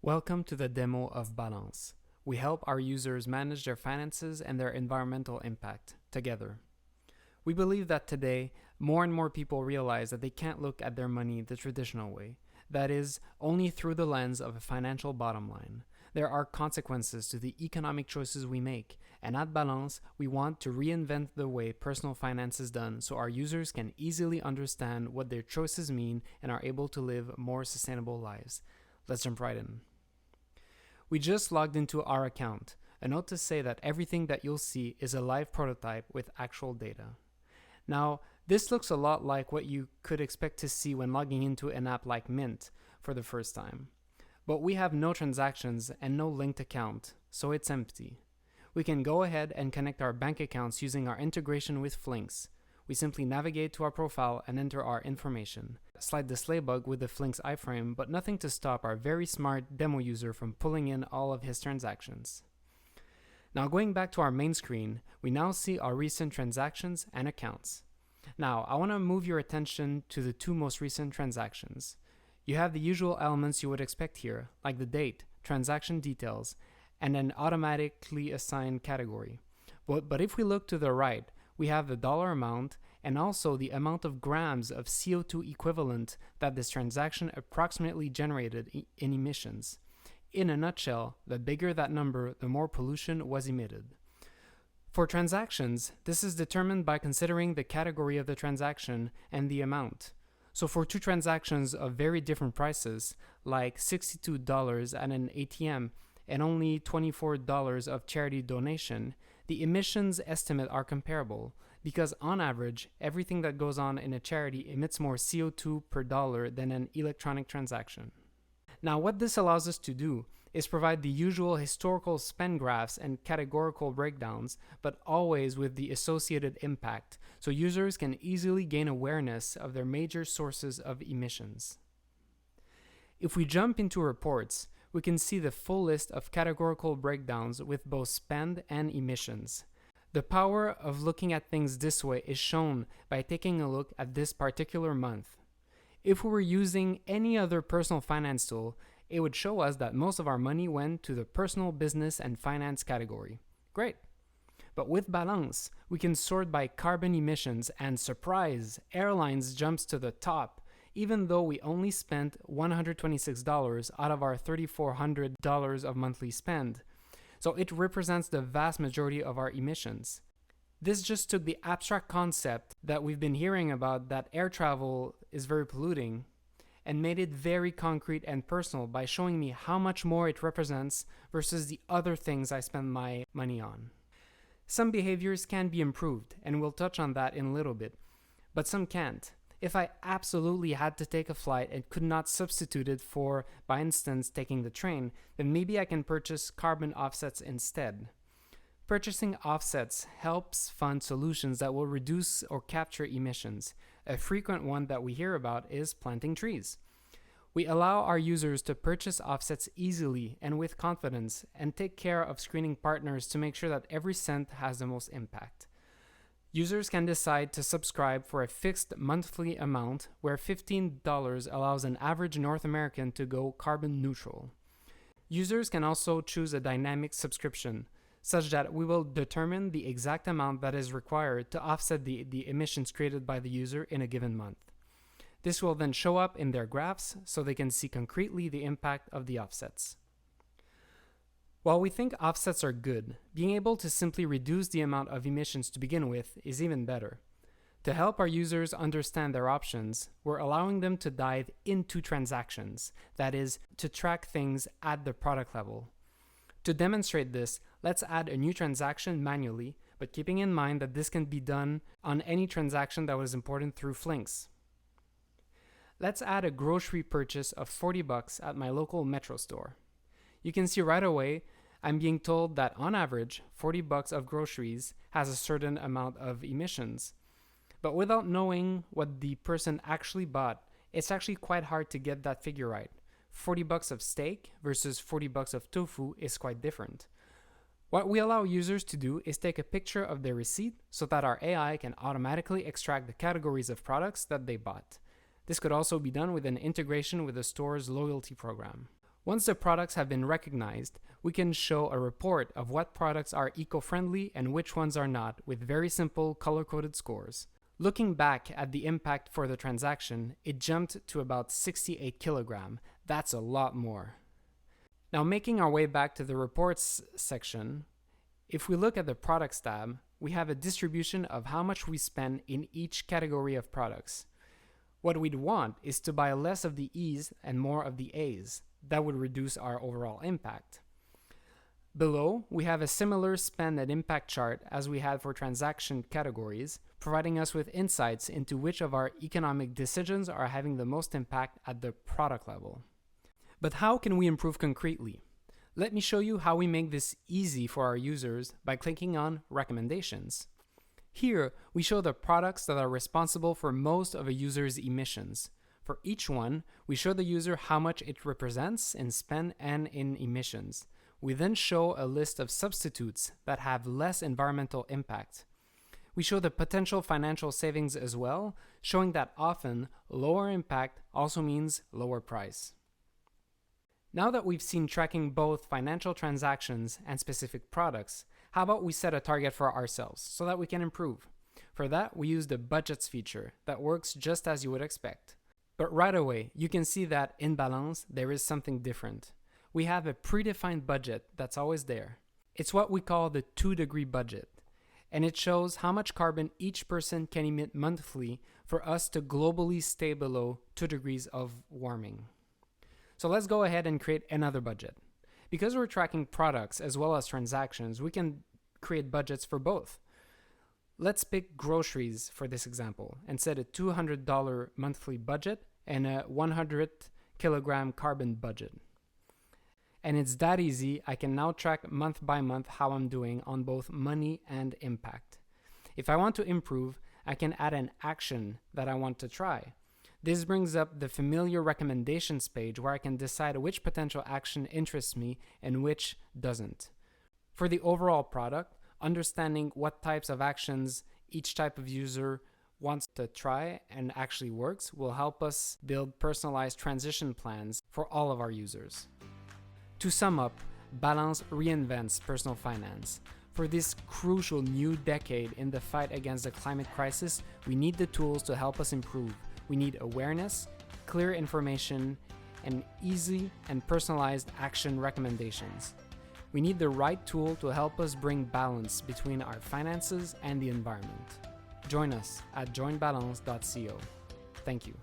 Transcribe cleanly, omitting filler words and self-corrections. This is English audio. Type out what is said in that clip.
Welcome to the demo of Balance. We help our users manage their finances and their environmental impact together. We believe that today, more and more people realize that they can't look at their money the traditional way, that is, only through the lens of a financial bottom line. There are consequences to the economic choices we make, and at Balance, we want to reinvent the way personal finance is done so our users can easily understand what their choices mean and are able to live more sustainable lives. Let's jump right in. We just logged into our account. A note to say that everything that you'll see is a live prototype with actual data. Now, this looks a lot like what you could expect to see when logging into an app like Mint for the first time. But we have no transactions and no linked account, so it's empty. We can go ahead and connect our bank accounts using our integration with Flinks. We simply navigate to our profile and enter our information. Slide the slay bug with the Flinks iframe, but nothing to stop our very smart demo user from pulling in all of his transactions. Now going back to our main screen, we now see our recent transactions and accounts. Now I want to move your attention to the two most recent transactions. You have the usual elements you would expect here, like the date, transaction details, and an automatically assigned category. But if we look to the right, we have the dollar amount and also the amount of grams of CO2 equivalent that this transaction approximately generated in emissions. In a nutshell, the bigger that number, the more pollution was emitted. For transactions, this is determined by considering the category of the transaction and the amount. So for two transactions of very different prices, like $62 at an ATM and only $24 of charity donation, the emissions estimate are comparable because on average, everything that goes on in a charity emits more CO2 per dollar than an electronic transaction. Now, what this allows us to do is provide the usual historical spend graphs and categorical breakdowns, but always with the associated impact, so users can easily gain awareness of their major sources of emissions. If we jump into reports, we can see the full list of categorical breakdowns with both spend and emissions. The power of looking at things this way is shown by taking a look at this particular month. If we were using any other personal finance tool, it would show us that most of our money went to the personal, business, and finance category. Great! But with Balance, we can sort by carbon emissions and surprise, airlines jumps to the top, even though we only spent $126 out of our $3,400 of monthly spend. So it represents the vast majority of our emissions. This just took the abstract concept that we've been hearing about that air travel is very polluting and made it very concrete and personal by showing me how much more it represents versus the other things I spend my money on. Some behaviors can be improved, and we'll touch on that in a little bit, but some can't. If I absolutely had to take a flight and could not substitute it for, by instance, taking the train, then maybe I can purchase carbon offsets instead. Purchasing offsets helps fund solutions that will reduce or capture emissions. A frequent one that we hear about is planting trees. We allow our users to purchase offsets easily and with confidence and take care of screening partners to make sure that every cent has the most impact. Users can decide to subscribe for a fixed monthly amount where $15 allows an average North American to go carbon neutral. Users can also choose a dynamic subscription, such that we will determine the exact amount that is required to offset the emissions created by the user in a given month. This will then show up in their graphs so they can see concretely the impact of the offsets. While we think offsets are good, being able to simply reduce the amount of emissions to begin with is even better. To help our users understand their options, we're allowing them to dive into transactions, that is, to track things at the product level. To demonstrate this, let's add a new transaction manually, but keeping in mind that this can be done on any transaction that was important through Flinks. Let's add a grocery purchase of $40 at my local Metro store. You can see right away, I'm being told that on average, $40 of groceries has a certain amount of emissions. But without knowing what the person actually bought, it's actually quite hard to get that figure right. $40 of steak versus $40 of tofu is quite different. What we allow users to do is take a picture of their receipt so that our AI can automatically extract the categories of products that they bought. This could also be done with an integration with the store's loyalty program. Once the products have been recognized, we can show a report of what products are eco-friendly and which ones are not with very simple color-coded scores. Looking back at the impact for the transaction, it jumped to about 68 kilogram. That's a lot more. Now, making our way back to the reports section, if we look at the products tab, we have a distribution of how much we spend in each category of products. What we'd want is to buy less of the E's and more of the A's. That would reduce our overall impact. Below, we have a similar spend and impact chart as we had for transaction categories, providing us with insights into which of our economic decisions are having the most impact at the product level. But how can we improve concretely? Let me show you how we make this easy for our users by clicking on Recommendations. Here, we show the products that are responsible for most of a user's emissions. For each one, we show the user how much it represents in spend and in emissions. We then show a list of substitutes that have less environmental impact. We show the potential financial savings as well, showing that often lower impact also means lower price. Now that we've seen tracking both financial transactions and specific products, how about we set a target for ourselves so that we can improve? For that, we use the budgets feature that works just as you would expect. But right away, you can see that in Balance, there is something different. We have a predefined budget that's always there. It's what we call the 2-degree budget, and it shows how much carbon each person can emit monthly for us to globally stay below 2 degrees of warming. So let's go ahead and create another budget. Because we're tracking products as well as transactions, we can create budgets for both. Let's pick groceries for this example and set a $200 monthly budget and a 100 kilogram carbon budget. And it's that easy. I can now track month by month how I'm doing on both money and impact. If I want to improve, I can add an action that I want to try. This brings up the familiar recommendations page where I can decide which potential action interests me and which doesn't. For the overall product, understanding what types of actions each type of user wants to try and actually works will help us build personalized transition plans for all of our users. To sum up, Balance reinvents personal finance. For this crucial new decade in the fight against the climate crisis, we need the tools to help us improve. We need awareness, clear information, and easy and personalized action recommendations. We need the right tool to help us bring balance between our finances and the environment. Join us at joinbalance.co. Thank you.